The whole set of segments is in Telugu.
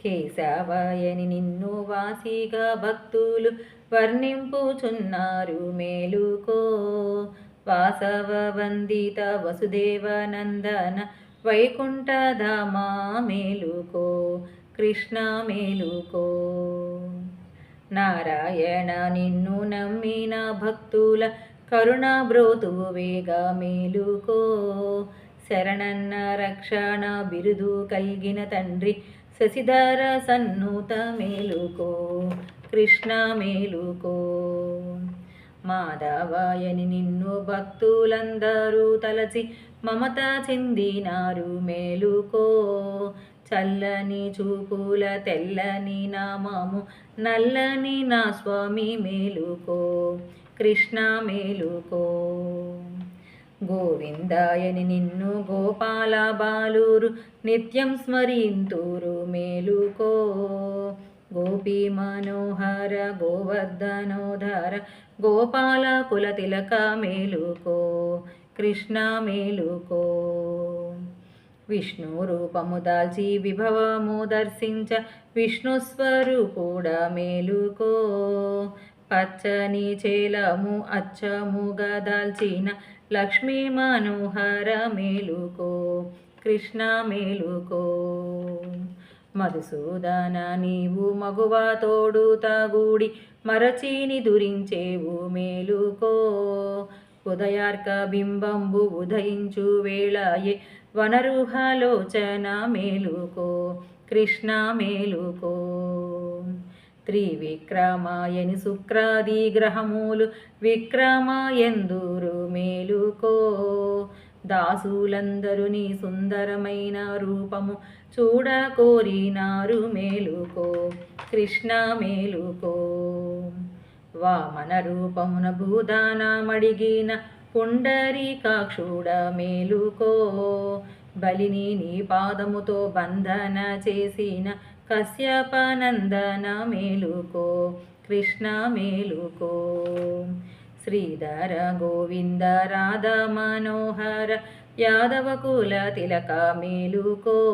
కేశవయని నిన్ను వాసిగా భక్తులు వర్ణింపుచున్నారు మేలుకో. వాసవ వందిత వసుదేవ నందన వైకుంఠధామా మేలుకో. కృష్ణ మేలుకో. నారాయణ నిన్ను నమ్మిన భక్తుల కరుణ బ్రోతువేగా మేలుకో. శరణన్న రక్షణ బిరుదు కలిగిన తండ్రి శశిధర సన్నుత మేలుకో. కృష్ణ మేలుకో. మాధవాయని నిన్ను భక్తులందరూ తలచి మమత చెందినారు మేలుకో. చల్లని చూపుల తెల్లని నామము నల్లని నా స్వామి మేలుకో. కృష్ణ మేలుకో. గోవిందాయని నిన్ను గోపాల బాలురు నిత్యం స్మరింతురు మేలుకో. గోపీ మనోహర గోవర్ధనోధర గోపాల కుల తిలక మేలుకో. కృష్ణ మేలుకో. విష్ణు రూపము దాల్చి విభవము దర్శించ విష్ణుస్వరూపుడా మేలుకో. పచ్చని చేలము అచ్చముగా దాల్చిన లక్ష్మీ మనోహర మేలుకో. కృష్ణ మేలుకో. మధుసూదన నీవు మగువ తోడు తగూడి మరచిని దురించేవు మేలుకో. ఉదయార్క బింబంబు ఉదయించు వేళయే వనరుహలోచన మేలుకో. కృష్ణ మేలుకో. త్రివిక్రమాయని శుక్రాది గ్రహములు విక్రమాయందురు మేలుకో. దాసులందరూ నీ సుందరమైన రూపము చూడ కోరినారు మేలుకో. కృష్ణ మేలుకో. వామన రూపమున భూదానమడిగిన పుండరీకాక్షుడ మేలుకో. బలిని నీ పాదముతో బంధన చేసిన కశ్యపనందన మేలుకో. కృష్ణ మేలుకో. శ్రీధర గోవింద రాధ మనోహర యాదవ కుల తిలక మేలుకో.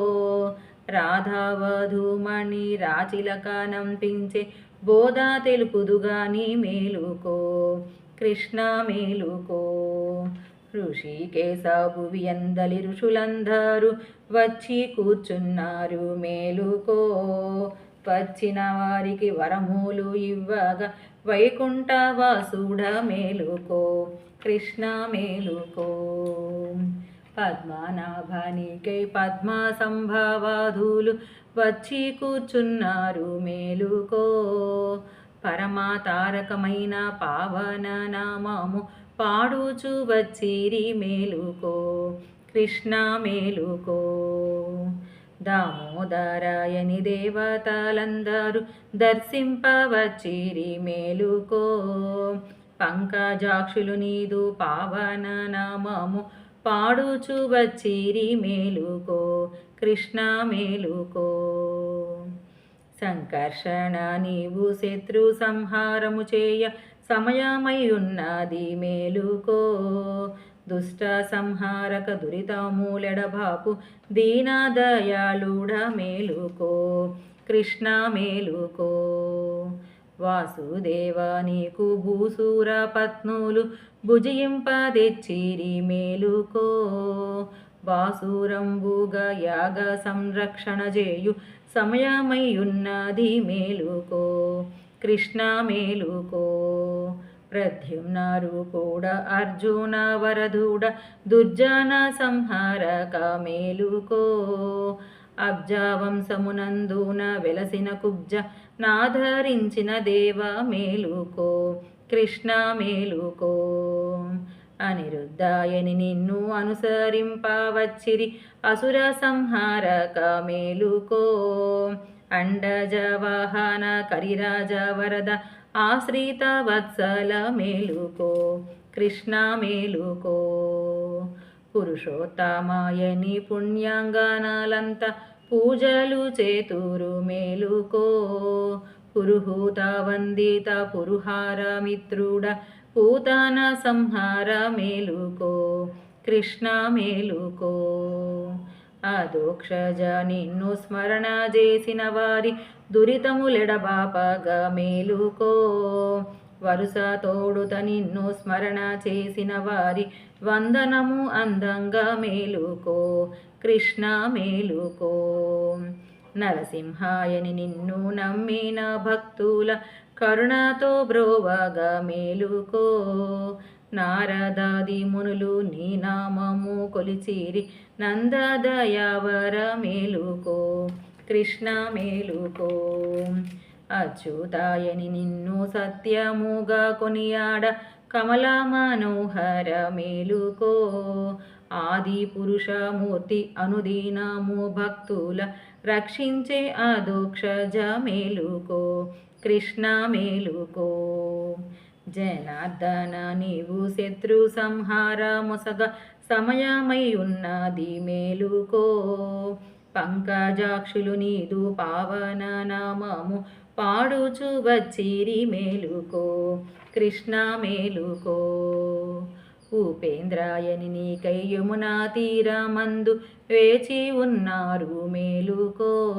రాధావధూమణి రాచిలక నంపించే బోధ తెలుపుదుగాని మేలుకో. కృష్ణ మేలుకో. ఋషికేశ భువి అందలి ఋషులందరూ వచ్చి కూర్చున్నారు మేలుకో. వచ్చిన వారికి వరములు ఇవ్వగా వైకుంఠవాసుడ మేలుకో. కృష్ణ మేలుకో. పద్మనాభానికై పద్మ సంభవాధులు వచ్చి కూర్చున్నారు మేలుకో. పరమాతారకమైన పావన నామము పాడుచు వచ్చిరి మేలుకో. కృష్ణ మేలుకో. దామోదరాయని దేవతలందరూ దర్శింపవచ్చిరి మేలుకో. పంకజాక్షులు నీదు పావన నామము పాడుచు వచ్చిరి మేలుకో. కృష్ణ మేలుకో. సంకర్షణ నీవు శత్రు సంహారము చేయ సమయమై ఉన్నది మేలుకో. దుష్ట సంహారక దురితమూలెడబాపు దీనదయాళుడ మేలుకో. కృష్ణ మేలుకో. వాసుదేవ నీకు భూసూర పత్నులు భుజింపదెచ్చిరి మేలుకో. బాసురంబుగా యాగ సంరక్షణ చేయు సమయమై ఉన్నది మేలుకో. కృష్ణ మేలుకో. ప్రద్యుమ్న రూపుడ అర్జున వరదుడ దుర్జన సంహారక మేలుకో. అబ్జావంశమునందున వెలసిన కుబ్జ నాధరించిన దేవ మేలుకో. కృష్ణ మేలుకో. అనిరుద్ధాయని నిన్ను అనుసరింపవచ్చిరి అసుర సంహారక మేలుకో. అండజ వాహన కరిరాజ వరద ఆశ్రిత వత్సల మేలుకో. కృష్ణ మేలుకో. పురుషోత్తమాయని పుణ్యాంగనాలంత పూజలు చేతురు మేలుకో. పురుహూత వందిత పురుహార మిత్రుడ పూతన సంహార మేలుకో. కృష్ణ మేలుకో. అదోక్షజ నిన్ను స్మరణ చేసిన వారి దురితములెడబాపగా మేలుకో. వరుస తోడుత నిన్ను స్మరణ చేసిన వారి వందనము అందంగా మేలుకో. కృష్ణ మేలుకో. నరసింహాయని నిన్ను నమ్మిన భక్తుల కరుణతో బ్రోవగా మేలుకో. నారదాది మునులు నీ నామము కొలిచిరి నందదయావర మేలుకో. కృష్ణ మేలుకో. అచ్యుతాయని నిన్ను సత్యముగా కొనియాడ కమల మనోహర మేలుకో. ఆది పురుషమూర్తి అనుదీనము భక్తుల రక్షించే అదోక్షజ మేలుకో. కృష్ణ మేలుకో. జనార్దన నీవు శత్రు సంహార మొసగ సమయమై ఉన్నది మేలుకో. పంకజాక్షులు నీదు పావన నామము పాడుచు వచ్చిరి మేలుకో. కృష్ణ మేలుకో. ఉపేంద్రాయని నీకై యమునా తీరమందు వేచి ఉన్నారు మేలుకో.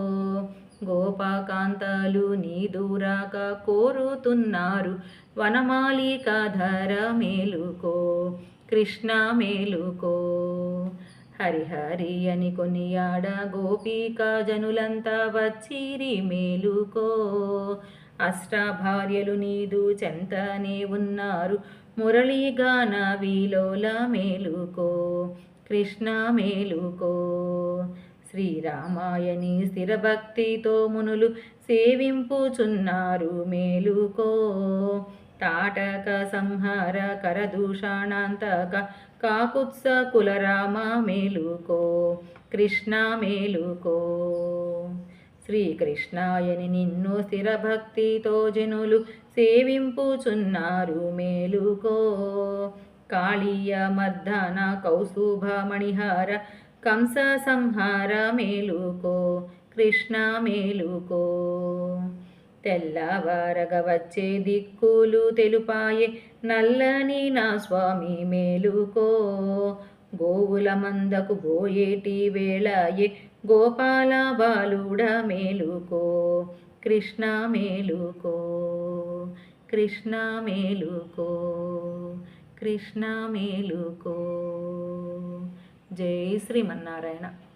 గోపకాంతలు నీ దూరాక కోరుతున్నారు వనమాలికాధర మేలుకో. కృష్ణ మేలుకో. హరిహరి అని కొనియాడ గోపికా జనులంతా వచ్చిరి మేలుకో. అష్టభార్యలు నీదు చెంతనే ఉన్నారు మురళీగాన విలోల మేలుకో. కృష్ణ మేలుకో. శ్రీరామాయని స్థిరభక్తితో మునులు సేవింపుచున్నారు మేలుకో. తాటక సంహార కరదూషణాంతక కాకుత్స కులరామ మేలుకో. కృష్ణ మేలుకో. శ్రీకృష్ణాయని నిన్ను స్థిరభక్తితో జనులు సేవింపుచున్నారు మేలుకో. కాళీయ మర్దన కౌస్తుభ మణిహార కంస సంహార మేలుకో. కృష్ణ మేలుకో. తెల్లవారగ వచ్చే దిక్కులు తెలుపాయే నల్లని నా స్వామి మేలుకో. గోవుల మందకు పోయేటి వేళయే గోపాల బాలుడ మేలుకో. కృష్ణ మేలుకో. కృష్ణ మేలుకో. కృష్ణ మేలుకో. జై శ్రీమన్నారాయణ.